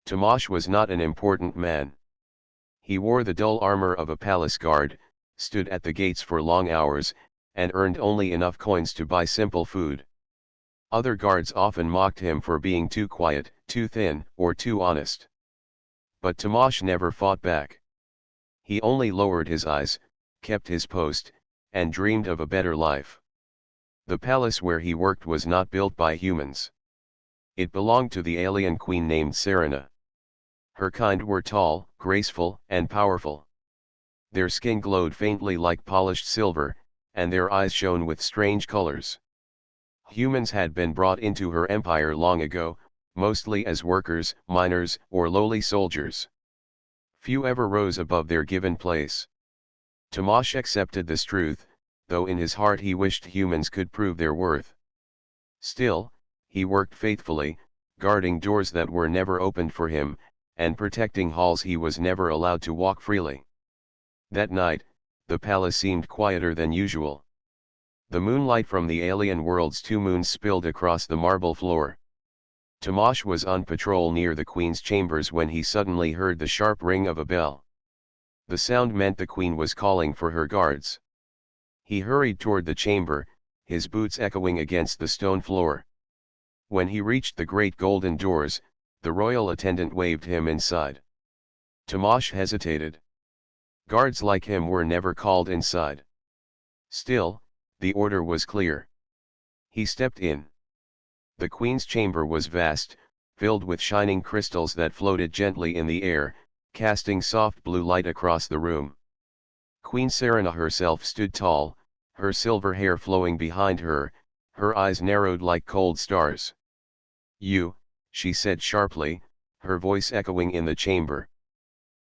Tomasz was not an important man. He wore the dull armor of a palace guard, stood at the gates for long hours, and earned only enough coins to buy simple food. Other guards often mocked him for being too quiet, too thin, or too honest. But Tomasz never fought back. He only lowered his eyes, kept his post, and dreamed of a better life. The palace where he worked was not built by humans. It belonged to the alien queen named Serena. Her kind were tall, graceful, and powerful. Their skin glowed faintly like polished silver, and their eyes shone with strange colors. Humans had been brought into her empire long ago, mostly as workers, miners, or lowly soldiers. Few ever rose above their given place. Tomasz accepted this truth, though in his heart he wished humans could prove their worth. Still, he worked faithfully, guarding doors that were never opened for him, and protecting halls he was never allowed to walk freely. That night, the palace seemed quieter than usual. The moonlight from the alien world's two moons spilled across the marble floor. Tomasz was on patrol near the queen's chambers when he suddenly heard the sharp ring of a bell. The sound meant the queen was calling for her guards. He hurried toward the chamber, his boots echoing against the stone floor. When he reached the great golden doors, the royal attendant waved him inside. Tomasz hesitated. Guards like him were never called inside. Still, the order was clear. He stepped in. The queen's chamber was vast, filled with shining crystals that floated gently in the air, casting soft blue light across the room. Queen Serena herself stood tall, her silver hair flowing behind her, her eyes narrowed like cold stars. "You," she said sharply, her voice echoing in the chamber.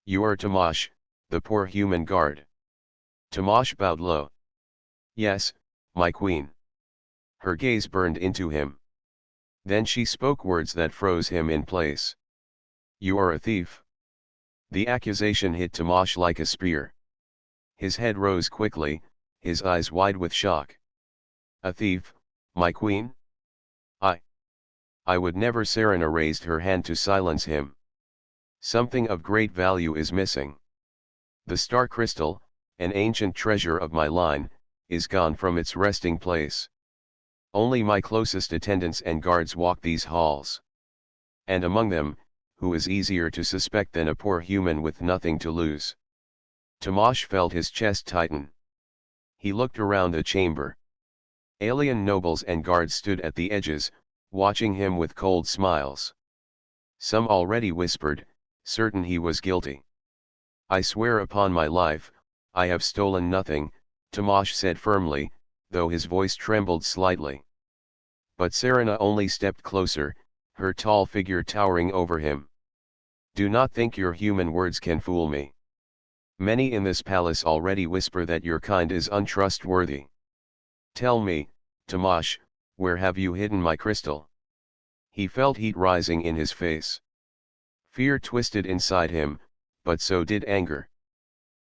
"You are Tomasz, the poor human guard." Tomasz bowed low. "Yes, my queen." Her gaze burned into him. Then she spoke words that froze him in place. "You are a thief." The accusation hit Tomasz like a spear. His head rose quickly, his eyes wide with shock. "A thief, my queen? I would never." Serena raised her hand to silence him. "Something of great value is missing. The star crystal, an ancient treasure of my line, is gone from its resting place. Only my closest attendants and guards walk these halls. And among them, who is easier to suspect than a poor human with nothing to lose?" Tomasz felt his chest tighten. He looked around the chamber. Alien nobles and guards stood at the edges, watching him with cold smiles. Some already whispered, certain he was guilty. "I swear upon my life, I have stolen nothing," Tomasz said firmly, though his voice trembled slightly. But Serena only stepped closer, her tall figure towering over him. "Do not think your human words can fool me. Many in this palace already whisper that your kind is untrustworthy. Tell me, Tomasz, where have you hidden my crystal?" He felt heat rising in his face. Fear twisted inside him, but so did anger.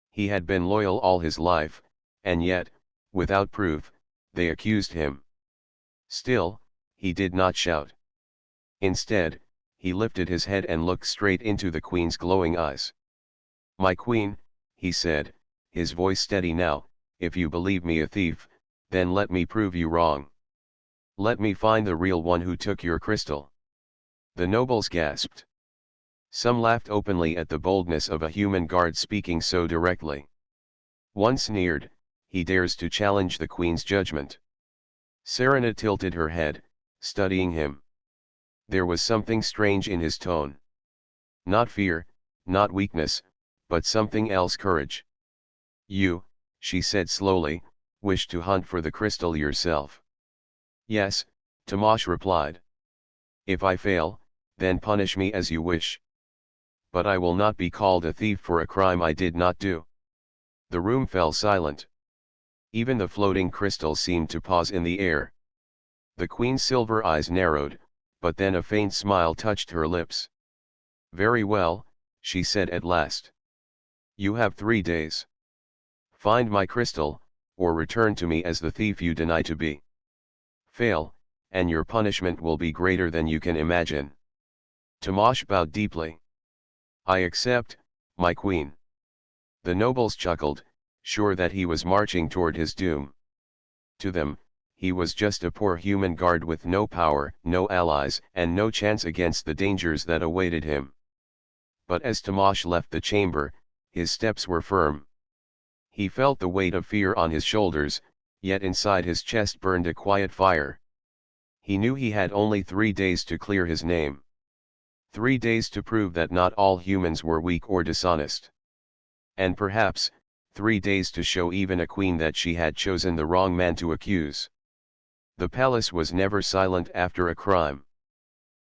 He had been loyal all his life, and yet, without proof, they accused him. Still, he did not shout. Instead, he lifted his head and looked straight into the queen's glowing eyes. "My queen," he said, his voice steady now, "if you believe me a thief, then let me prove you wrong. Let me find the real one who took your crystal." The nobles gasped. Some laughed openly at the boldness of a human guard speaking so directly. One sneered, "He dares to challenge the queen's judgment." Serena tilted her head, studying him. There was something strange in his tone. Not fear, not weakness, but something else: courage. "You," she said slowly, "wish to hunt for the crystal yourself." "Yes," Tomasz replied. "If I fail, then punish me as you wish. But I will not be called a thief for a crime I did not do." The room fell silent. Even the floating crystal seemed to pause in the air. The queen's silver eyes narrowed, but then a faint smile touched her lips. "Very well," she said at last. "You have 3 days. Find my crystal, or return to me as the thief you deny to be. Fail, and your punishment will be greater than you can imagine." Tomasz bowed deeply. I accept, my queen. The nobles chuckled, sure that he was marching toward his doom. To them, he was just a poor human guard with no power, no allies, and no chance against the dangers that awaited him. But as Tamash left the chamber, his steps were firm. He felt the weight of fear on his shoulders, yet inside his chest burned a quiet fire. He knew he had only 3 days to clear his name. 3 days to prove that not all humans were weak or dishonest. And perhaps, 3 days to show even a queen that she had chosen the wrong man to accuse. The palace was never silent after a crime.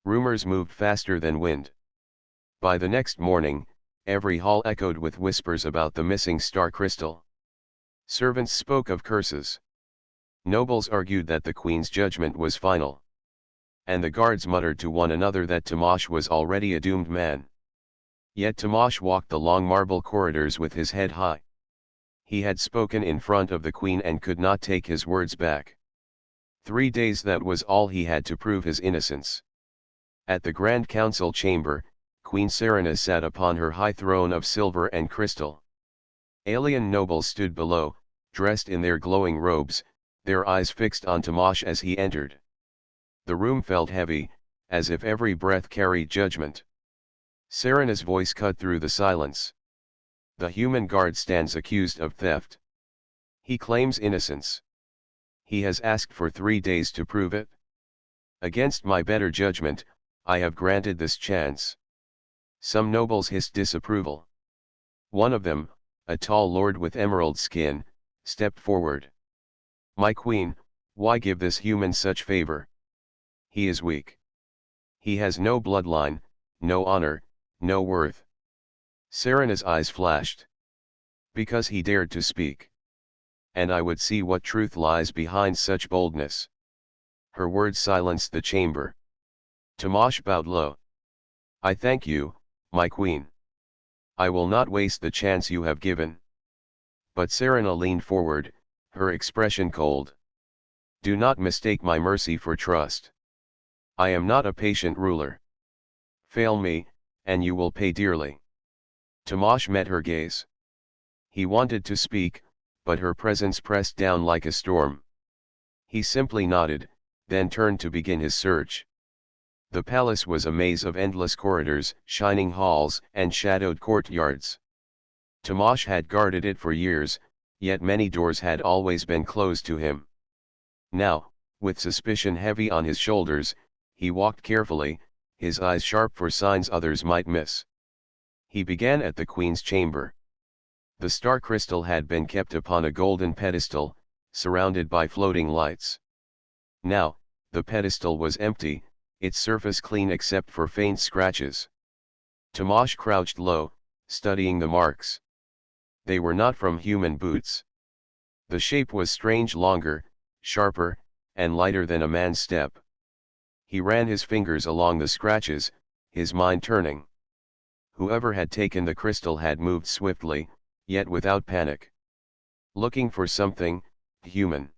Rumors moved faster than wind. By the next morning, every hall echoed with whispers about the missing star crystal. Servants spoke of curses. Nobles argued that the queen's judgment was final. And the guards muttered to one another that Tamash was already a doomed man. Yet Tamash walked the long marble corridors with his head high. He had spoken in front of the queen and could not take his words back. 3 days, that was all he had to prove his innocence. At the Grand Council chamber, Queen Serena sat upon her high throne of silver and crystal. Alien nobles stood below, dressed in their glowing robes, their eyes fixed on Tamash as he entered. The room felt heavy, as if every breath carried judgment. Serena's voice cut through the silence. The human guard stands accused of theft. He claims innocence. He has asked for 3 days to prove it. Against my better judgment, I have granted this chance. Some nobles hissed disapproval. One of them, a tall lord with emerald skin, stepped forward. My queen, why give this human such favor? He is weak. He has no bloodline, no honor, no worth. Serena's eyes flashed. Because he dared to speak. And I would see what truth lies behind such boldness. Her words silenced the chamber. Tamash bowed low. I thank you, my queen. I will not waste the chance you have given. But Serena leaned forward, her expression cold. Do not mistake my mercy for trust. I am not a patient ruler. Fail me, and you will pay dearly. Tamash met her gaze. He wanted to speak, but her presence pressed down like a storm. He simply nodded, then turned to begin his search. The palace was a maze of endless corridors, shining halls, and shadowed courtyards. Tamash had guarded it for years, yet many doors had always been closed to him. Now, with suspicion heavy on his shoulders, he walked carefully, his eyes sharp for signs others might miss. He began at the queen's chamber. The star crystal had been kept upon a golden pedestal, surrounded by floating lights. Now, the pedestal was empty, its surface clean except for faint scratches. Tamash crouched low, studying the marks. They were not from human boots. The shape was strange, longer, sharper, and lighter than a man's step. He ran his fingers along the scratches, his mind turning. Whoever had taken the crystal had moved swiftly, yet without panic. Looking for something human.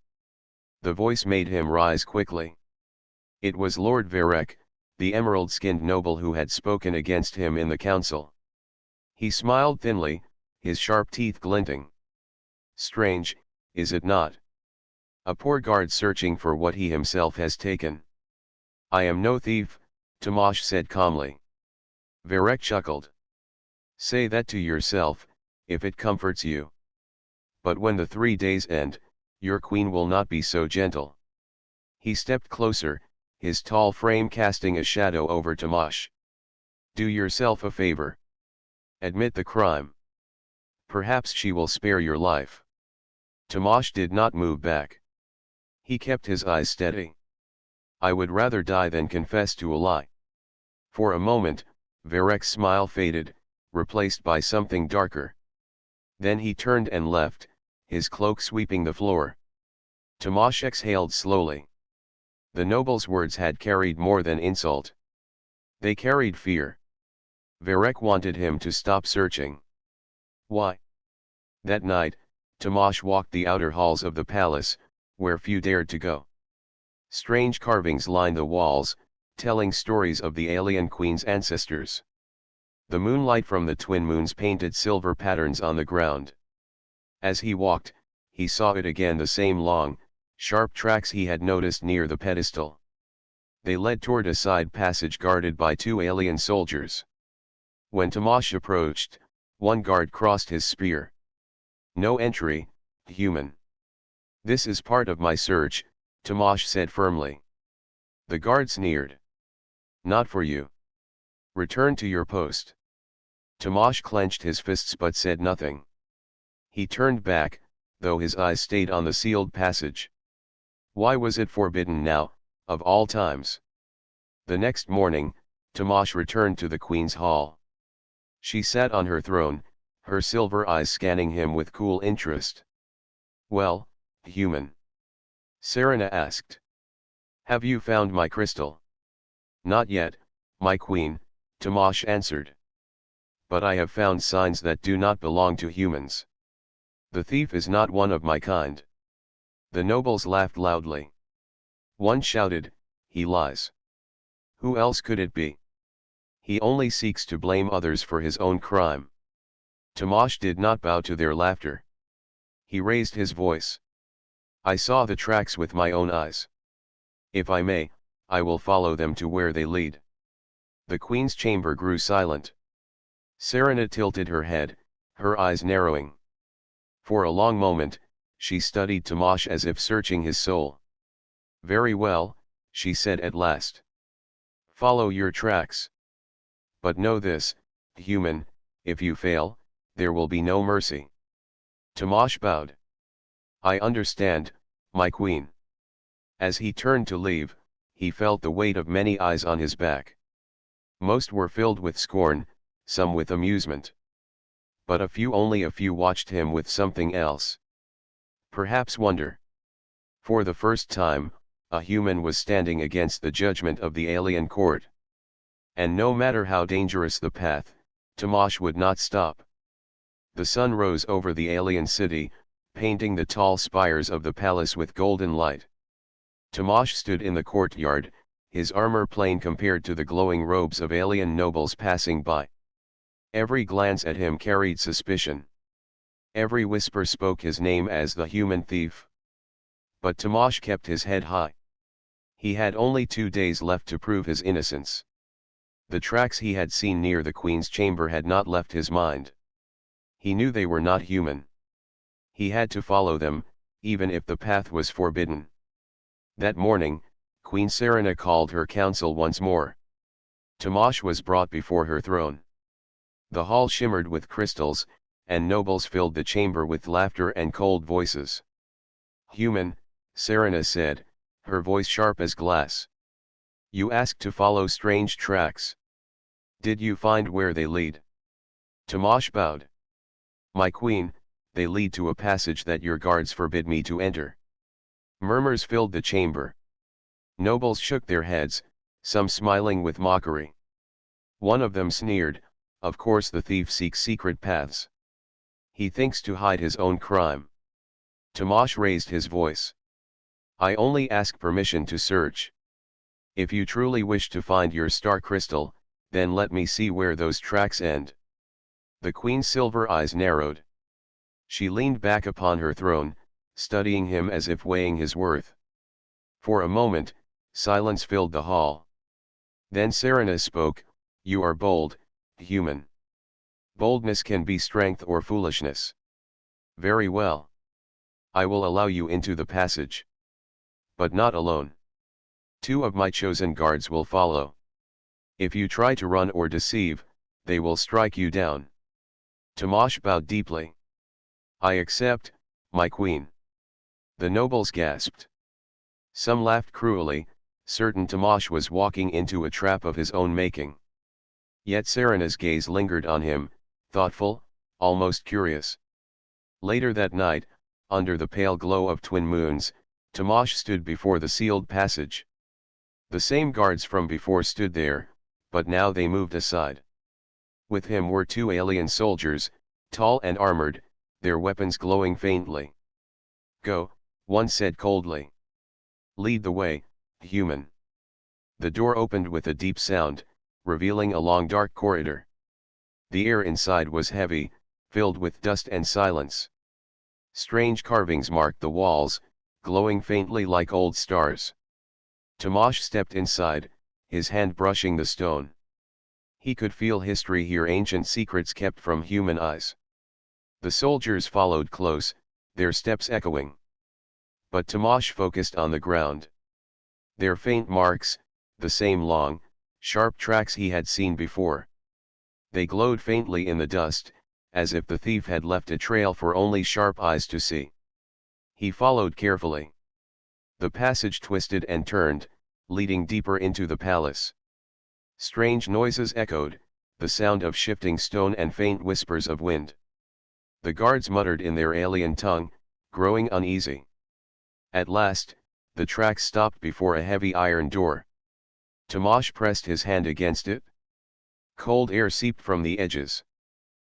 The voice made him rise quickly. It was Lord Varek, the emerald-skinned noble who had spoken against him in the council. He smiled thinly, his sharp teeth glinting. Strange, is it not? A poor guard searching for what he himself has taken. I am no thief, Tamash said calmly. Varek chuckled. Say that to yourself, if it comforts you. But when the 3 days end, your queen will not be so gentle. He stepped closer, his tall frame casting a shadow over Tamash. Do yourself a favor. Admit the crime. Perhaps she will spare your life. Tamash did not move back. He kept his eyes steady. I would rather die than confess to a lie. For a moment, Varek's smile faded, replaced by something darker. Then he turned and left, his cloak sweeping the floor. Tamash exhaled slowly. The noble's words had carried more than insult. They carried fear. Varek wanted him to stop searching. Why? That night, Tamash walked the outer halls of the palace, where few dared to go. Strange carvings lined the walls, telling stories of the alien queen's ancestors. The moonlight from the twin moons painted silver patterns on the ground. As he walked, he saw it again, the same long, sharp tracks he had noticed near the pedestal. They led toward a side passage guarded by 2 alien soldiers. When Tomasz approached, one guard crossed his spear. "No entry, human." "This is part of my search," Tomasz said firmly. The guard sneered. "Not for you. Return to your post." Tomasz clenched his fists but said nothing. He turned back, though his eyes stayed on the sealed passage. Why was it forbidden now, of all times? The next morning, Tomasz returned to the Queen's hall. She sat on her throne, her silver eyes scanning him with cool interest. "Well, human?" Serena asked. "Have you found my crystal?" "Not yet, my queen," Tomasz answered. "But I have found signs that do not belong to humans. The thief is not one of my kind." The nobles laughed loudly. One shouted, "He lies. Who else could it be? He only seeks to blame others for his own crime." Tomasz did not bow to their laughter. He raised his voice. "I saw the tracks with my own eyes. If I may, I will follow them to where they lead." The Queen's chamber grew silent. Serena tilted her head, her eyes narrowing. For a long moment, she studied Tomasz as if searching his soul. "Very well," she said at last. "Follow your tracks. But know this, human, if you fail, there will be no mercy." Tomasz bowed. "I understand, my queen." As he turned to leave, he felt the weight of many eyes on his back. Most were filled with scorn, some with amusement. But only a few watched him with something else. Perhaps wonder. For the first time, a human was standing against the judgment of the alien court. And no matter how dangerous the path, Tomasz would not stop. The sun rose over the alien city, painting the tall spires of the palace with golden light. Tomasz stood in the courtyard, his armor plain compared to the glowing robes of alien nobles passing by. Every glance at him carried suspicion. Every whisper spoke his name as the human thief. But Tomasz kept his head high. He had only 2 days left to prove his innocence. The tracks he had seen near the Queen's chamber had not left his mind. He knew they were not human. He had to follow them, even if the path was forbidden. That morning, Queen Serena called her council once more. Tomasz was brought before her throne. The hall shimmered with crystals, and nobles filled the chamber with laughter and cold voices. "Human," Serena said, her voice sharp as glass. "You asked to follow strange tracks. Did you find where they lead?" Tomasz bowed. "My queen, they lead to a passage that your guards forbid me to enter." Murmurs filled the chamber. Nobles shook their heads, some smiling with mockery. One of them sneered, "Of course the thief seeks secret paths. He thinks to hide his own crime." Tomasz raised his voice. "I only ask permission to search. If you truly wish to find your star crystal, then let me see where those tracks end." The Queen's silver eyes narrowed. She leaned back upon her throne, studying him as if weighing his worth. For a moment, silence filled the hall. Then Serena spoke, "You are bold, human. Boldness can be strength or foolishness. Very well. I will allow you into the passage. But not alone. 2 of my chosen guards will follow. If you try to run or deceive, they will strike you down." Tomasz bowed deeply. "I accept, my queen." The nobles gasped. Some laughed cruelly, certain Tomasz was walking into a trap of his own making. Yet Serena's gaze lingered on him, thoughtful, almost curious. Later that night, under the pale glow of twin moons, Tomasz stood before the sealed passage. The same guards from before stood there, but now they moved aside. With him were 2 alien soldiers, tall and armored, their weapons glowing faintly. "Go," one said coldly. "Lead the way, human." The door opened with a deep sound, revealing a long dark corridor. The air inside was heavy, filled with dust and silence. Strange carvings marked the walls, glowing faintly like old stars. Tomasz stepped inside, his hand brushing the stone. He could feel history here, ancient secrets kept from human eyes. The soldiers followed close, their steps echoing. But Tomasz focused on the ground. Their faint marks, the same long, sharp tracks he had seen before. They glowed faintly in the dust, as if the thief had left a trail for only sharp eyes to see. He followed carefully. The passage twisted and turned, leading deeper into the palace. Strange noises echoed, the sound of shifting stone and faint whispers of wind. The guards muttered in their alien tongue, growing uneasy. At last, the tracks stopped before a heavy iron door. Tomasz pressed his hand against it. Cold air seeped from the edges.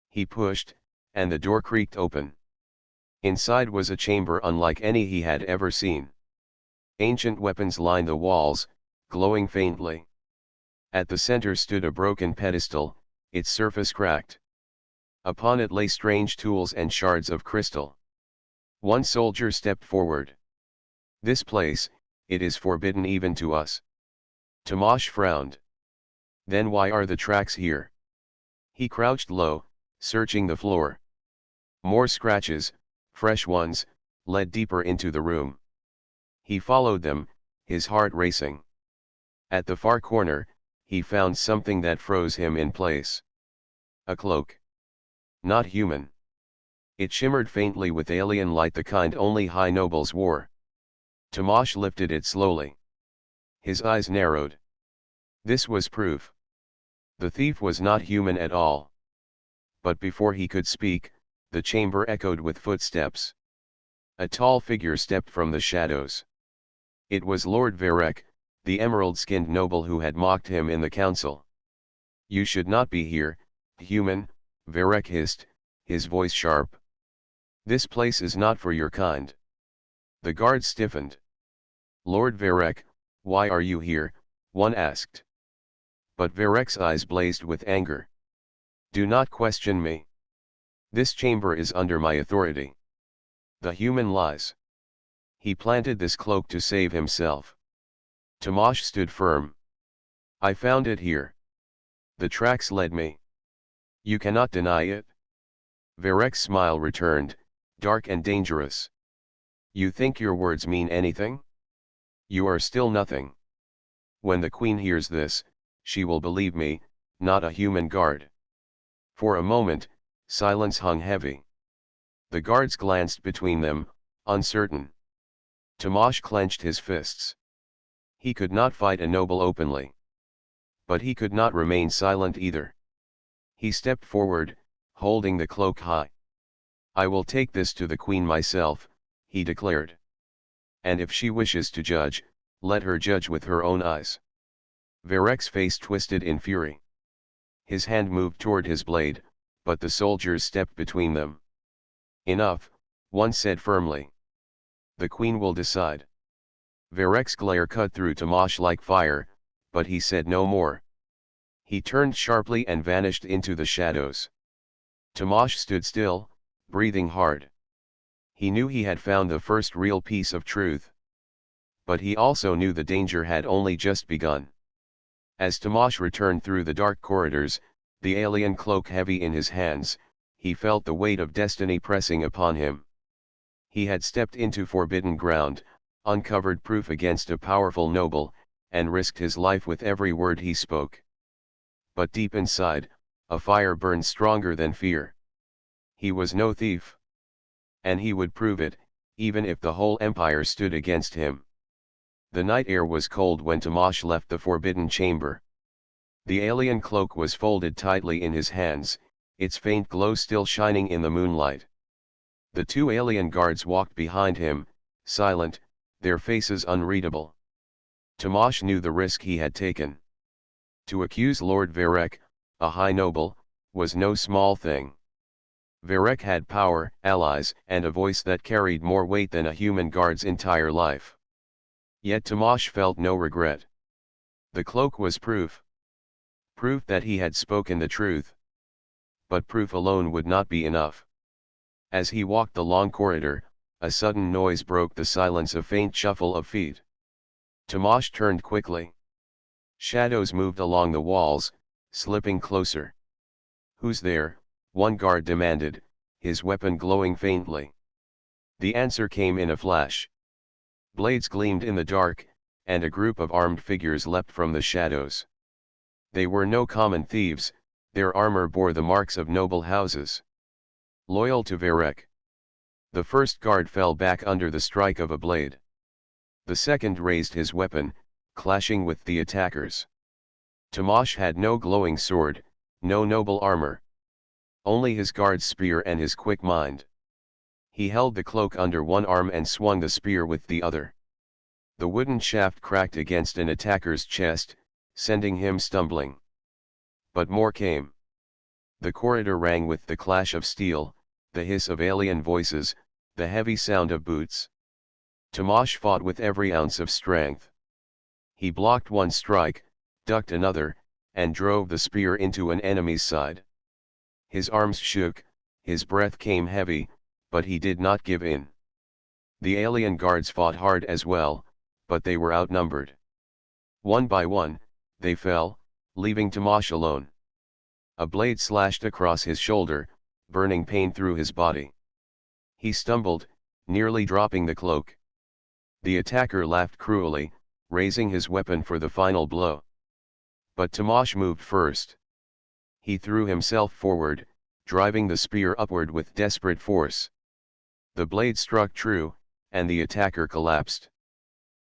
He pushed, and the door creaked open. Inside was a chamber unlike any he had ever seen. Ancient weapons lined the walls, glowing faintly. At the center stood a broken pedestal, its surface cracked. Upon it lay strange tools and shards of crystal. One soldier stepped forward. "This place, it is forbidden even to us." Tomasz frowned. "Then why are the tracks here?" He crouched low, searching the floor. More scratches, fresh ones, led deeper into the room. He followed them, his heart racing. At the far corner, he found something that froze him in place. A cloak. Not human. It shimmered faintly with alien light, the kind only high nobles wore. Tomasz lifted it slowly. His eyes narrowed. This was proof. The thief was not human at all. But before he could speak, the chamber echoed with footsteps. A tall figure stepped from the shadows. It was Lord Varek, the emerald-skinned noble who had mocked him in the council. "You should not be here, human," Varek hissed, his voice sharp. "This place is not for your kind." The guards stiffened. "Lord Varek, why are you here?" one asked. But Varek's eyes blazed with anger. "Do not question me. This chamber is under my authority." The human lies. He planted this cloak to save himself. Tomasz stood firm. "I found it here. The tracks led me. You cannot deny it." Varek's smile returned, dark and dangerous. "You think your words mean anything? You are still nothing. When the queen hears this, she will believe me, not a human guard." For a moment, silence hung heavy. The guards glanced between them, uncertain. Tomasz clenched his fists. He could not fight a noble openly. But he could not remain silent either. He stepped forward, holding the cloak high. "I will take this to the queen myself," he declared. "And if she wishes to judge, let her judge with her own eyes." Varek's face twisted in fury. His hand moved toward his blade, but the soldiers stepped between them. "Enough," one said firmly. "The queen will decide." Varek's glare cut through Tomasz like fire, but he said no more. He turned sharply and vanished into the shadows. Tomasz stood still, breathing hard. He knew he had found the first real piece of truth. But he also knew the danger had only just begun. As Tomasz returned through the dark corridors, the alien cloak heavy in his hands, he felt the weight of destiny pressing upon him. He had stepped into forbidden ground, uncovered proof against a powerful noble, and risked his life with every word he spoke. But deep inside, a fire burned stronger than fear. He was no thief. And he would prove it, even if the whole empire stood against him. The night air was cold when Tomasz left the forbidden chamber. The alien cloak was folded tightly in his hands, its faint glow still shining in the moonlight. The two alien guards walked behind him, silent, their faces unreadable. Tomasz knew the risk he had taken. To accuse Lord Varek, a high noble, was no small thing. Varek had power, allies, and a voice that carried more weight than a human guard's entire life. Yet Tomasz felt no regret. The cloak was proof. Proof that he had spoken the truth. But proof alone would not be enough. As he walked the long corridor, a sudden noise broke the silence, a faint shuffle of feet. Tomasz turned quickly. Shadows moved along the walls, slipping closer. "Who's there?" one guard demanded, his weapon glowing faintly. The answer came in a flash. Blades gleamed in the dark, and a group of armed figures leapt from the shadows. They were no common thieves, their armor bore the marks of noble houses. Loyal to Varek. The first guard fell back under the strike of a blade. The second raised his weapon, clashing with the attackers. Tomasz had no glowing sword, no noble armor. Only his guard's spear and his quick mind. He held the cloak under one arm and swung the spear with the other. The wooden shaft cracked against an attacker's chest, sending him stumbling. But more came. The corridor rang with the clash of steel, the hiss of alien voices, the heavy sound of boots. Tomasz fought with every ounce of strength. He blocked one strike, ducked another, and drove the spear into an enemy's side. His arms shook, his breath came heavy, but he did not give in. The alien guards fought hard as well, but they were outnumbered. One by one, they fell, leaving Tomasz alone. A blade slashed across his shoulder, burning pain through his body. He stumbled, nearly dropping the cloak. The attacker laughed cruelly, raising his weapon for the final blow. But Tomasz moved first. He threw himself forward, driving the spear upward with desperate force. The blade struck true, and the attacker collapsed.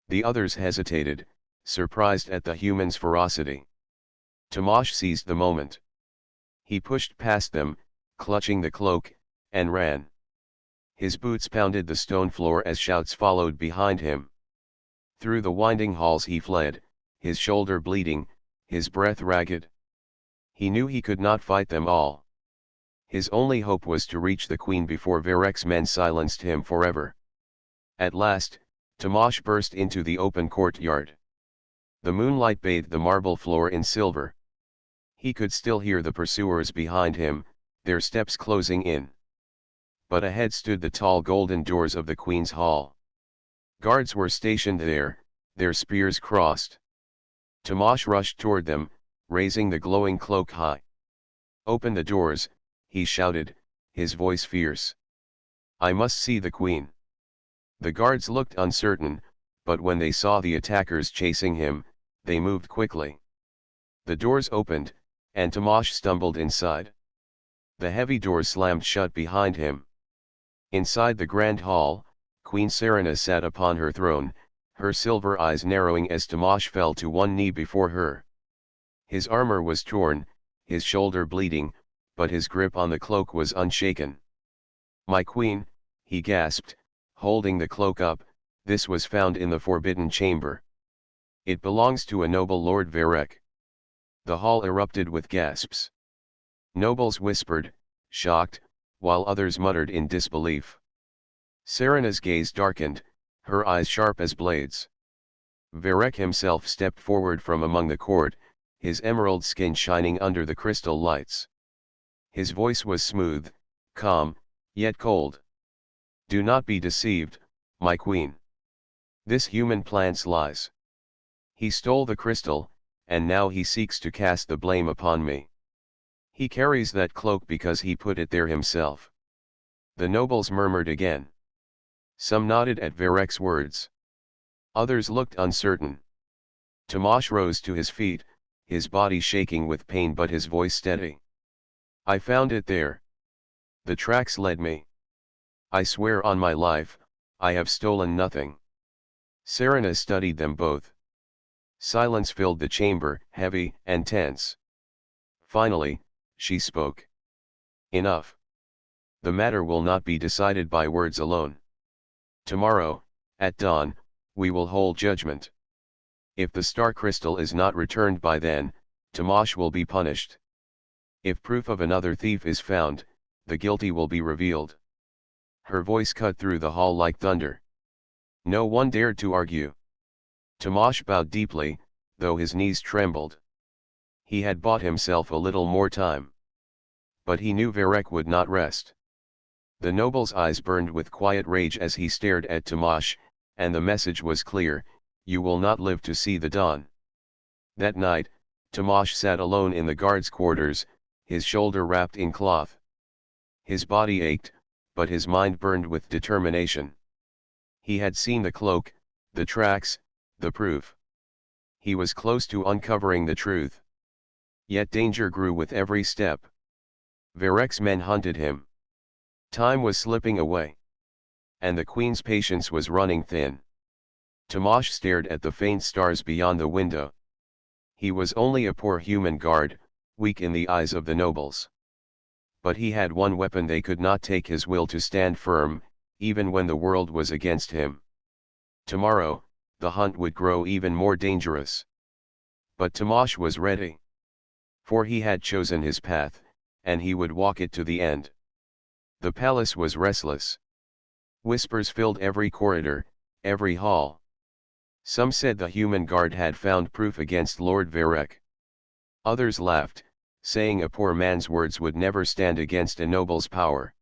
The others hesitated, surprised at the human's ferocity. Tomasz seized the moment. He pushed past them, clutching the cloak, and ran. His boots pounded the stone floor as shouts followed behind him. Through the winding halls he fled, his shoulder bleeding, his breath ragged. He knew he could not fight them all. His only hope was to reach the queen before Varek's men silenced him forever. At last, Tomasz burst into the open courtyard. The moonlight bathed the marble floor in silver. He could still hear the pursuers behind him, their steps closing in. But ahead stood the tall golden doors of the Queen's Hall. Guards were stationed there, their spears crossed. Tomasz rushed toward them, raising the glowing cloak high. "Open the doors," he shouted, his voice fierce. "I must see the Queen." The guards looked uncertain, but when they saw the attackers chasing him, they moved quickly. The doors opened, and Tomasz stumbled inside. The heavy doors slammed shut behind him. Inside the grand hall, Queen Serena sat upon her throne, her silver eyes narrowing as Tomasz fell to one knee before her. His armor was torn, his shoulder bleeding, but his grip on the cloak was unshaken. "My queen," he gasped, holding the cloak up, "this was found in the forbidden chamber. It belongs to a noble Lord Varek." The hall erupted with gasps. Nobles whispered, shocked, while others muttered in disbelief. Serena's gaze darkened, her eyes sharp as blades. Varek himself stepped forward from among the court, his emerald skin shining under the crystal lights. His voice was smooth, calm, yet cold. "Do not be deceived, my queen. This human plants lies. He stole the crystal, and now he seeks to cast the blame upon me. He carries that cloak because he put it there himself." The nobles murmured again. Some nodded at Varek's words. Others looked uncertain. Tomasz rose to his feet, his body shaking with pain but his voice steady. "I found it there. The tracks led me. I swear on my life, I have stolen nothing." Serena studied them both. Silence filled the chamber, heavy and tense. Finally, she spoke. "Enough. The matter will not be decided by words alone. Tomorrow, at dawn, we will hold judgment. If the star crystal is not returned by then, Tomasz will be punished. If proof of another thief is found, the guilty will be revealed." Her voice cut through the hall like thunder. No one dared to argue. Tomasz bowed deeply, though his knees trembled. He had bought himself a little more time. But he knew Varek would not rest. The noble's eyes burned with quiet rage as he stared at Tomash, and the message was clear: you will not live to see the dawn. That night, Tomash sat alone in the guards' quarters, his shoulder wrapped in cloth. His body ached, but his mind burned with determination. He had seen the cloak, the tracks, the proof. He was close to uncovering the truth. Yet danger grew with every step. Varek's men hunted him. Time was slipping away. And the queen's patience was running thin. Tomash stared at the faint stars beyond the window. He was only a poor human guard, weak in the eyes of the nobles. But he had one weapon: they could not take his will to stand firm, even when the world was against him. Tomorrow, the hunt would grow even more dangerous. But Tomash was ready. For he had chosen his path, and he would walk it to the end. The palace was restless. Whispers filled every corridor, every hall. Some said the human guard had found proof against Lord Varek. Others laughed, saying a poor man's words would never stand against a noble's power.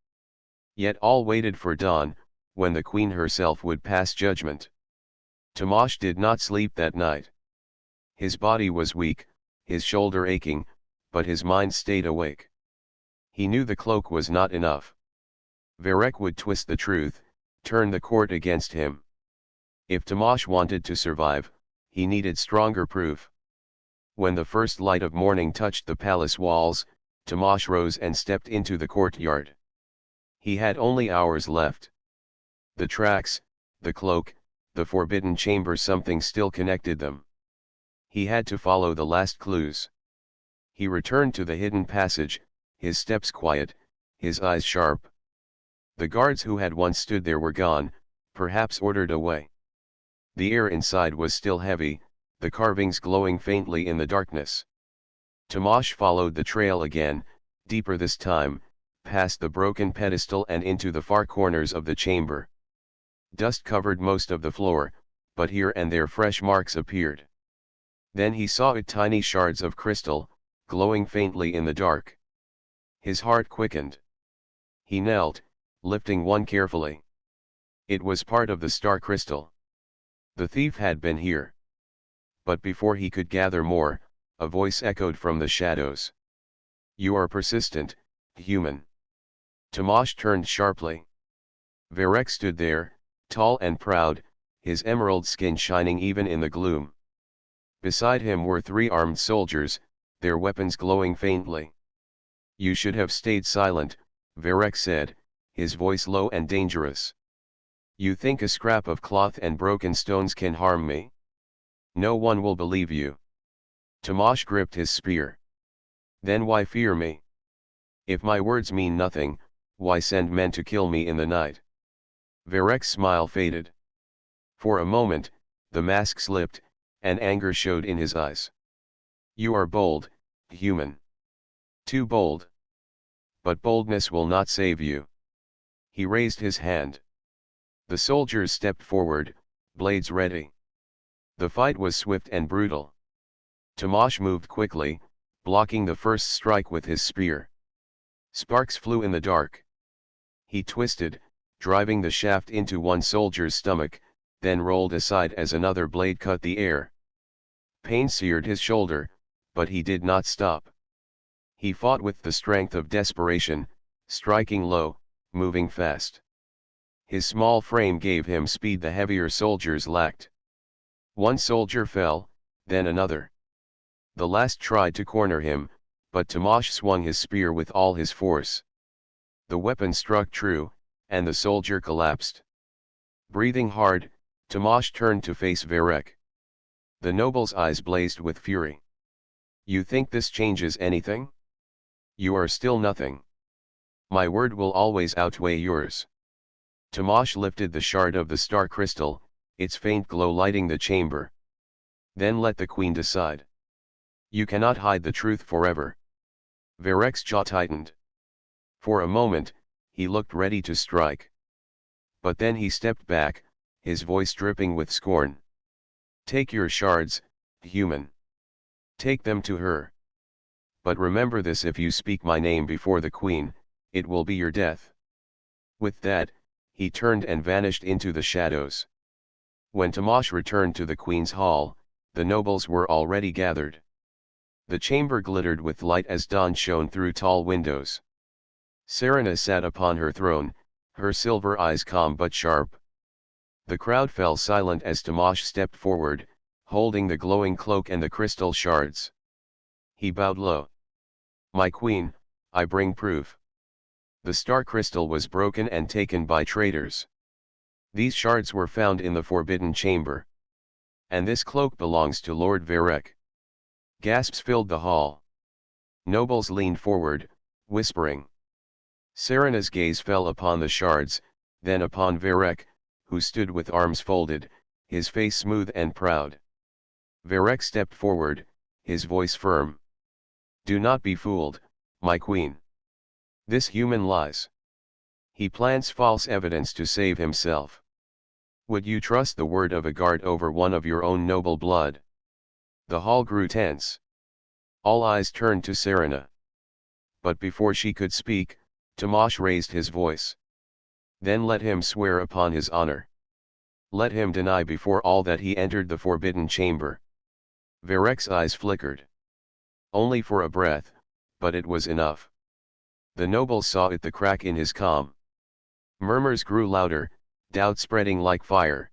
Yet all waited for dawn, when the queen herself would pass judgment. Tomash did not sleep that night. His body was weak, his shoulder aching, but his mind stayed awake. He knew the cloak was not enough. Varek would twist the truth, turn the court against him. If Tomash wanted to survive, he needed stronger proof. When the first light of morning touched the palace walls, Tomash rose and stepped into the courtyard. He had only hours left. The tracks, the cloak, the forbidden chamber, something still connected them. He had to follow the last clues. He returned to the hidden passage, his steps quiet, his eyes sharp. The guards who had once stood there were gone, perhaps ordered away. The air inside was still heavy, the carvings glowing faintly in the darkness. Tomash followed the trail again, deeper this time, past the broken pedestal and into the far corners of the chamber. Dust covered most of the floor, but here and there fresh marks appeared. Then he saw tiny shards of crystal, glowing faintly in the dark. His heart quickened. He knelt, lifting one carefully. It was part of the star crystal. The thief had been here. But before he could gather more, a voice echoed from the shadows. You are persistent, human. Tomash turned sharply. Varek stood there, tall and proud, his emerald skin shining even in the gloom. Beside him were 3 armed soldiers, their weapons glowing faintly. You should have stayed silent, Varek said, his voice low and dangerous. You think a scrap of cloth and broken stones can harm me? No one will believe you. Tomash gripped his spear. Then why fear me? If my words mean nothing, why send men to kill me in the night? Varek's smile faded. For a moment, the mask slipped, and anger showed in his eyes. You are bold, human. Too bold. But boldness will not save you. He raised his hand. The soldiers stepped forward, blades ready. The fight was swift and brutal. Tomash moved quickly, blocking the first strike with his spear. Sparks flew in the dark. He twisted, driving the shaft into one soldier's stomach, then rolled aside as another blade cut the air. Pain seared his shoulder, but he did not stop. He fought with the strength of desperation, striking low, moving fast. His small frame gave him speed the heavier soldiers lacked. One soldier fell, then another. The last tried to corner him, but Tomash swung his spear with all his force. The weapon struck true, and the soldier collapsed. Breathing hard, Tomash turned to face Varek. The noble's eyes blazed with fury. You think this changes anything? You are still nothing. My word will always outweigh yours. Tomash lifted the shard of the star crystal, its faint glow lighting the chamber. Then let the queen decide. You cannot hide the truth forever. Varek's jaw tightened. For a moment, he looked ready to strike. But then he stepped back, his voice dripping with scorn. Take your shards, human. Take them to her. But remember this: if you speak my name before the queen, it will be your death." With that, he turned and vanished into the shadows. When Tamash returned to the queen's hall, the nobles were already gathered. The chamber glittered with light as dawn shone through tall windows. Serena sat upon her throne, her silver eyes calm but sharp. The crowd fell silent as Tamash stepped forward, holding the glowing cloak and the crystal shards. He bowed low. "My queen, I bring proof." The star crystal was broken and taken by traitors. These shards were found in the forbidden chamber. "And this cloak belongs to Lord Varek." Gasps filled the hall. Nobles leaned forward, whispering. Serena's gaze fell upon the shards, then upon Varek, who stood with arms folded, his face smooth and proud. Varek stepped forward, his voice firm. "Do not be fooled, my queen. This human lies. He plants false evidence to save himself. Would you trust the word of a guard over one of your own noble blood?" The hall grew tense. All eyes turned to Serena. But before she could speak, Tamash raised his voice. "Then let him swear upon his honor. Let him deny before all that he entered the forbidden chamber." Varek's eyes flickered. Only for a breath, but it was enough. The nobles saw it, the crack in his calm. Murmurs grew louder, doubt spreading like fire.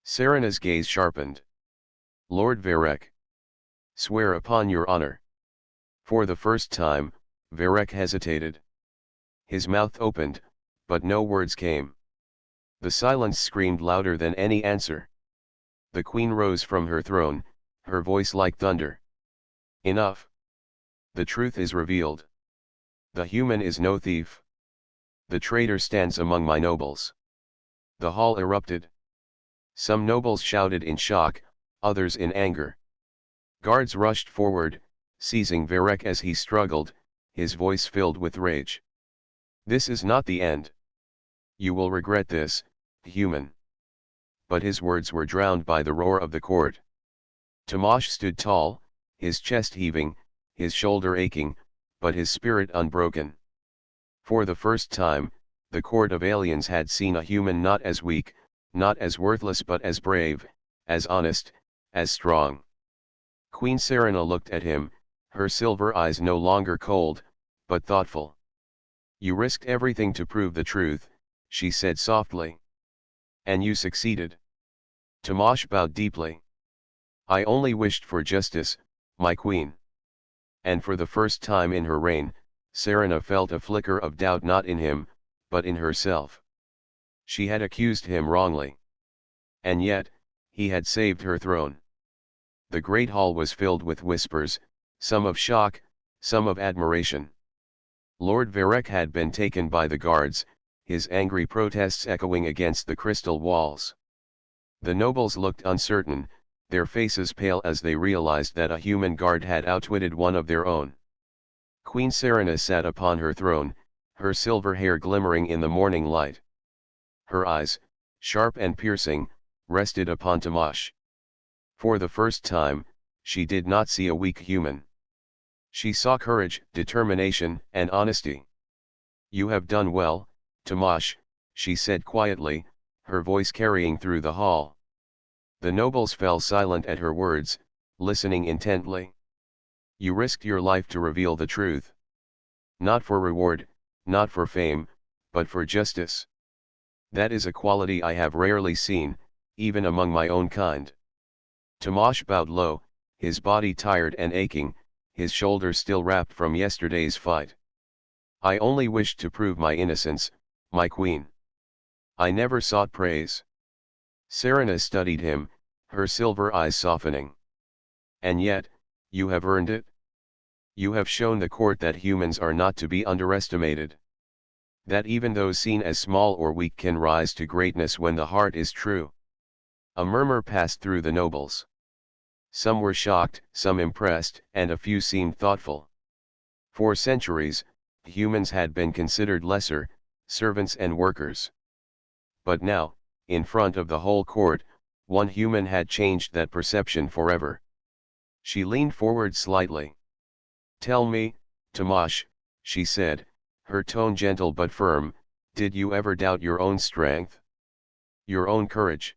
Serena's gaze sharpened. "Lord Varek, swear upon your honor." For the first time, Varek hesitated. His mouth opened, but no words came. The silence screamed louder than any answer. The queen rose from her throne, her voice like thunder. "Enough. The truth is revealed. The human is no thief. The traitor stands among my nobles." The hall erupted. Some nobles shouted in shock, others in anger. Guards rushed forward, seizing Varek as he struggled, his voice filled with rage. "This is not the end. You will regret this, human." But his words were drowned by the roar of the court. Tamash stood tall, his chest heaving, his shoulder aching, but his spirit unbroken. For the first time, the court of aliens had seen a human not as weak, not as worthless, but as brave, as honest, as strong. Queen Serena looked at him, her silver eyes no longer cold, but thoughtful. "You risked everything to prove the truth," she said softly. "And you succeeded." Tamash bowed deeply. "I only wished for justice, my queen." And for the first time in her reign, Serena felt a flicker of doubt, not in him, but in herself. She had accused him wrongly. And yet, he had saved her throne. The great hall was filled with whispers, some of shock, some of admiration. Lord Varek had been taken by the guards, his angry protests echoing against the crystal walls. The nobles looked uncertain, their faces pale as they realized that a human guard had outwitted one of their own. Queen Serena sat upon her throne, her silver hair glimmering in the morning light. Her eyes, sharp and piercing, rested upon Tamash. For the first time, she did not see a weak human. She saw courage, determination, and honesty. "You have done well, Tamash," she said quietly, her voice carrying through the hall. The nobles fell silent at her words, listening intently. "You risked your life to reveal the truth. Not for reward, not for fame, but for justice. That is a quality I have rarely seen, even among my own kind." Tamash bowed low, his body tired and aching, his shoulders still wrapped from yesterday's fight. "I only wished to prove my innocence, my queen. I never sought praise." Serena studied him, her silver eyes softening. "And yet, you have earned it. You have shown the court that humans are not to be underestimated. That even those seen as small or weak can rise to greatness when the heart is true." A murmur passed through the nobles. Some were shocked, some impressed, and a few seemed thoughtful. For centuries, humans had been considered lesser, servants and workers. But now, in front of the whole court, one human had changed that perception forever. She leaned forward slightly. Tell me, Tomash, she said, her tone gentle but firm, did you ever doubt your own strength? Your own courage?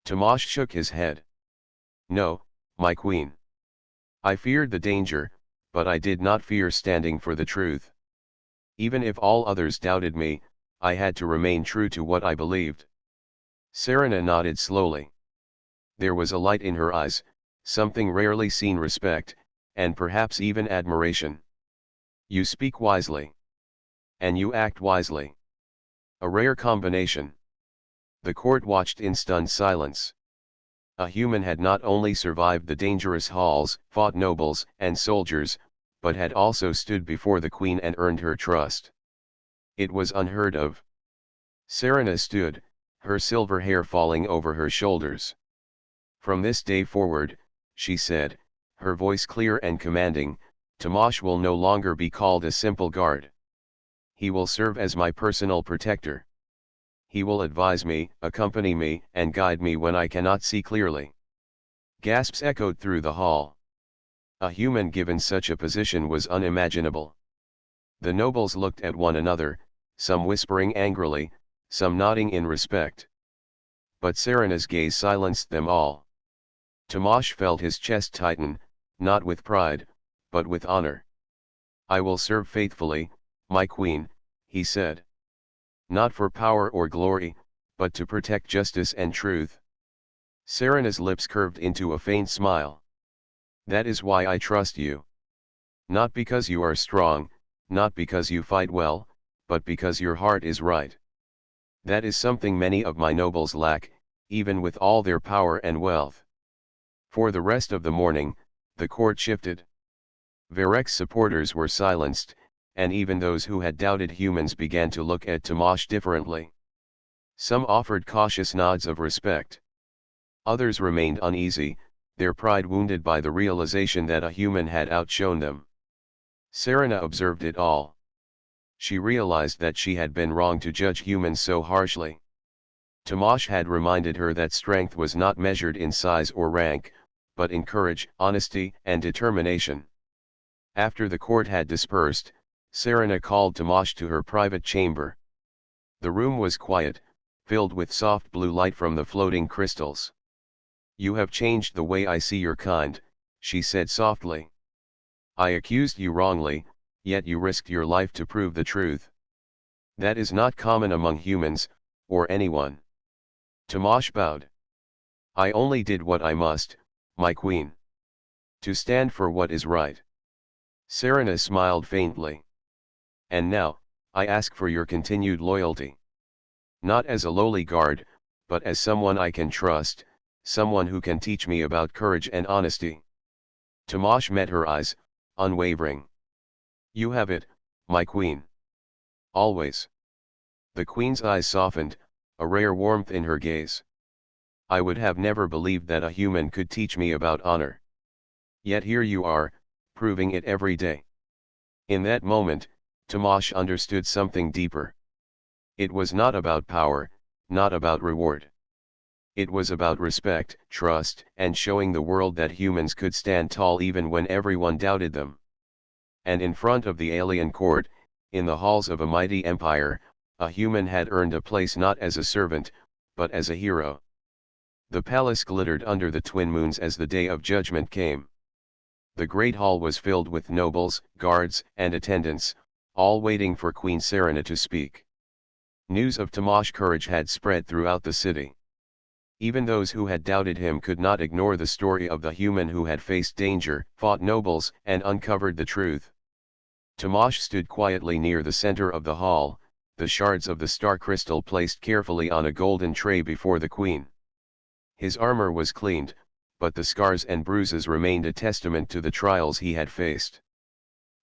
Tomash shook his head. No, my queen. I feared the danger, but I did not fear standing for the truth. Even if all others doubted me, I had to remain true to what I believed. Serena nodded slowly. There was a light in her eyes, something rarely seen: respect, and perhaps even admiration. You speak wisely. And you act wisely. A rare combination. The court watched in stunned silence. A human had not only survived the dangerous halls, fought nobles and soldiers, but had also stood before the queen and earned her trust. It was unheard of. Serena stood, her silver hair falling over her shoulders. From this day forward, she said, her voice clear and commanding, Tomash will no longer be called a simple guard. He will serve as my personal protector. He will advise me, accompany me, and guide me when I cannot see clearly. Gasps echoed through the hall. A human given such a position was unimaginable. The nobles looked at one another, some whispering angrily, some nodding in respect. But Serena's gaze silenced them all. Tomash felt his chest tighten, not with pride, but with honor. I will serve faithfully, my queen, he said. Not for power or glory, but to protect justice and truth. Serena's lips curved into a faint smile. That is why I trust you. Not because you are strong, not because you fight well, but because your heart is right. That is something many of my nobles lack, even with all their power and wealth. For the rest of the morning, the court shifted. Varek's supporters were silenced, and even those who had doubted humans began to look at Tomash differently. Some offered cautious nods of respect. Others remained uneasy, their pride wounded by the realization that a human had outshone them. Serena observed it all. She realized that she had been wrong to judge humans so harshly. Tomash had reminded her that strength was not measured in size or rank, but in courage, honesty, and determination. After the court had dispersed, Serena called Tomash to her private chamber. The room was quiet, filled with soft blue light from the floating crystals. You have changed the way I see your kind, she said softly. I accused you wrongly, yet you risked your life to prove the truth. That is not common among humans, or anyone. Tomash bowed. I only did what I must, my queen. To stand for what is right. Serena smiled faintly. And now, I ask for your continued loyalty. Not as a lowly guard, but as someone I can trust, someone who can teach me about courage and honesty. Tomash met her eyes, unwavering. You have it, my queen. Always. The queen's eyes softened, a rare warmth in her gaze. I would have never believed that a human could teach me about honor. Yet here you are, proving it every day. In that moment, Tomash understood something deeper. It was not about power, not about reward. It was about respect, trust, and showing the world that humans could stand tall even when everyone doubted them. And in front of the alien court, in the halls of a mighty empire, a human had earned a place not as a servant, but as a hero. The palace glittered under the twin moons as the day of judgment came. The great hall was filled with nobles, guards, and attendants, all waiting for Queen Serena to speak. News of Tomash's courage had spread throughout the city. Even those who had doubted him could not ignore the story of the human who had faced danger, fought nobles, and uncovered the truth. Tomash stood quietly near the center of the hall, the shards of the star crystal placed carefully on a golden tray before the queen. His armor was cleaned, but the scars and bruises remained a testament to the trials he had faced.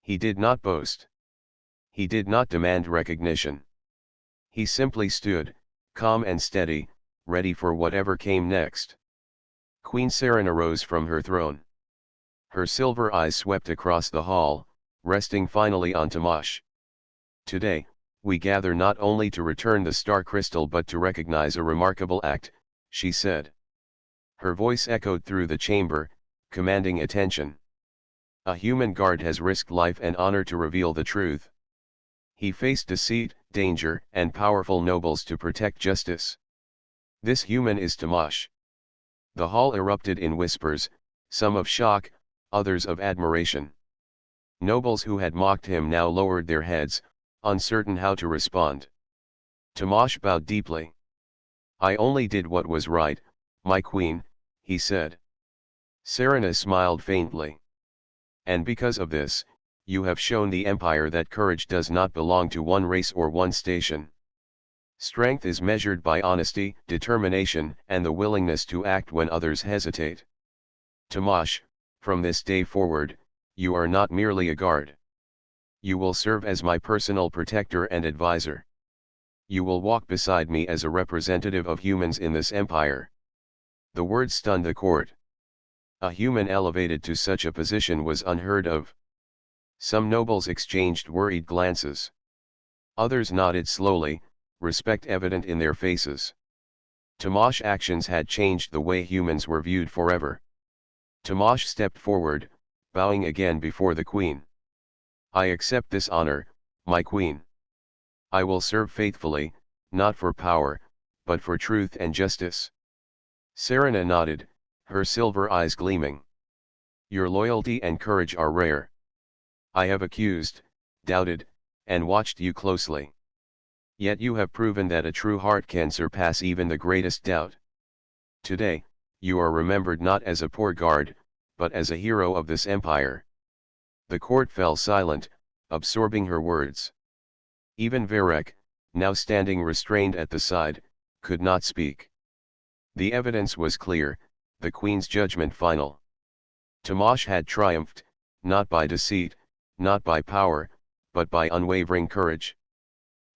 He did not boast. He did not demand recognition. He simply stood, calm and steady, ready for whatever came next. Queen Serena rose from her throne. Her silver eyes swept across the hall, resting finally on Tomash. Today, we gather not only to return the star crystal but to recognize a remarkable act, she said. Her voice echoed through the chamber, commanding attention. A human guard has risked life and honor to reveal the truth. He faced deceit, danger, and powerful nobles to protect justice. This human is Tamash. The hall erupted in whispers, some of shock, others of admiration. Nobles who had mocked him now lowered their heads, uncertain how to respond. Tamash bowed deeply. "I only did what was right, my queen," he said. Serena smiled faintly. "And because of this, you have shown the empire that courage does not belong to one race or one station. Strength is measured by honesty, determination, and the willingness to act when others hesitate. Tamash, from this day forward, you are not merely a guard. You will serve as my personal protector and advisor. You will walk beside me as a representative of humans in this empire." The words stunned the court. A human elevated to such a position was unheard of. Some nobles exchanged worried glances. Others nodded slowly, respect evident in their faces. Tamash's actions had changed the way humans were viewed forever. Tamash stepped forward, bowing again before the queen. "I accept this honor, my queen. I will serve faithfully, not for power, but for truth and justice." Serena nodded, her silver eyes gleaming. "Your loyalty and courage are rare. I have accused, doubted, and watched you closely. Yet you have proven that a true heart can surpass even the greatest doubt. Today, you are remembered not as a poor guard, but as a hero of this empire." The court fell silent, absorbing her words. Even Varek, now standing restrained at the side, could not speak. The evidence was clear, the queen's judgment final. Tamash had triumphed, not by deceit, not by power, but by unwavering courage.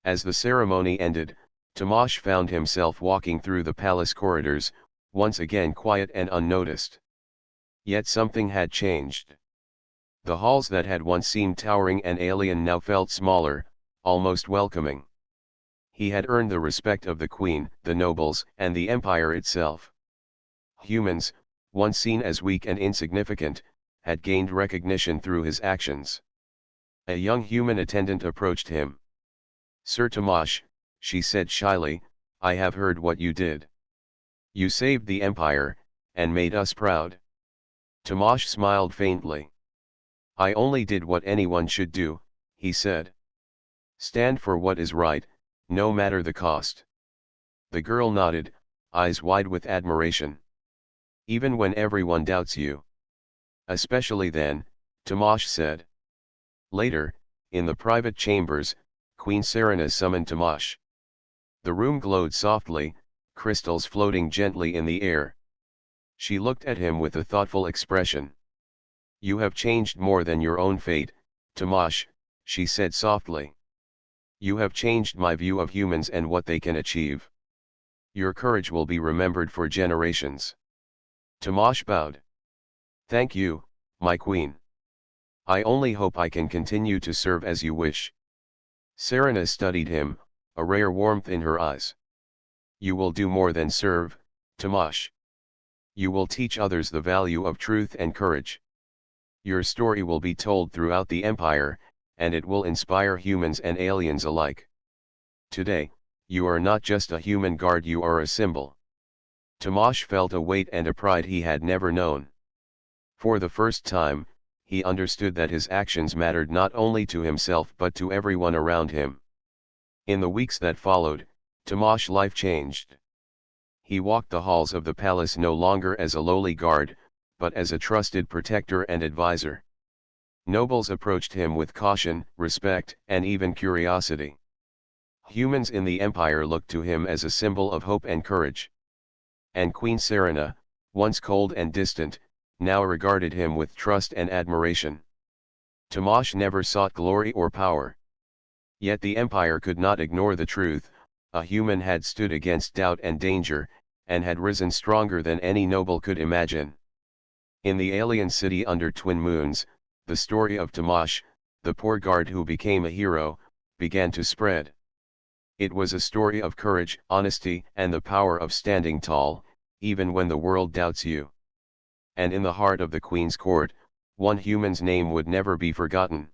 As the ceremony ended, Tamash found himself walking through the palace corridors, once again quiet and unnoticed. Yet something had changed. The halls that had once seemed towering and alien now felt smaller, almost welcoming. He had earned the respect of the queen, the nobles, and the empire itself. Humans, once seen as weak and insignificant, had gained recognition through his actions. A young human attendant approached him. "Sir Tamash," she said shyly, "I have heard what you did. You saved the empire, and made us proud." Tamash smiled faintly. "I only did what anyone should do," he said. "Stand for what is right, no matter the cost." The girl nodded, eyes wide with admiration. "Even when everyone doubts you." "Especially then," Tamash said. Later, in the private chambers, Queen Serena summoned Tamash. The room glowed softly, crystals floating gently in the air. She looked at him with a thoughtful expression. "You have changed more than your own fate, Tamash," she said softly. "You have changed my view of humans and what they can achieve. Your courage will be remembered for generations." Tamash bowed. "Thank you, my queen. I only hope I can continue to serve as you wish." Serena studied him, a rare warmth in her eyes. "You will do more than serve, Tamash. You will teach others the value of truth and courage. Your story will be told throughout the empire, and it will inspire humans and aliens alike. Today, you are not just a human guard, you are a symbol." Tamash felt a weight and a pride he had never known. For the first time, he understood that his actions mattered not only to himself but to everyone around him. In the weeks that followed, Tamash's life changed. He walked the halls of the palace no longer as a lowly guard, but as a trusted protector and advisor. Nobles approached him with caution, respect, and even curiosity. Humans in the empire looked to him as a symbol of hope and courage. And Queen Serena, once cold and distant, now regarded him with trust and admiration. Tamash never sought glory or power. Yet the empire could not ignore the truth: a human had stood against doubt and danger, and had risen stronger than any noble could imagine. In the alien city under twin moons, the story of Tamash, the poor guard who became a hero, began to spread. It was a story of courage, honesty, and the power of standing tall, even when the world doubts you. And in the heart of the Queen's court, one human's name would never be forgotten.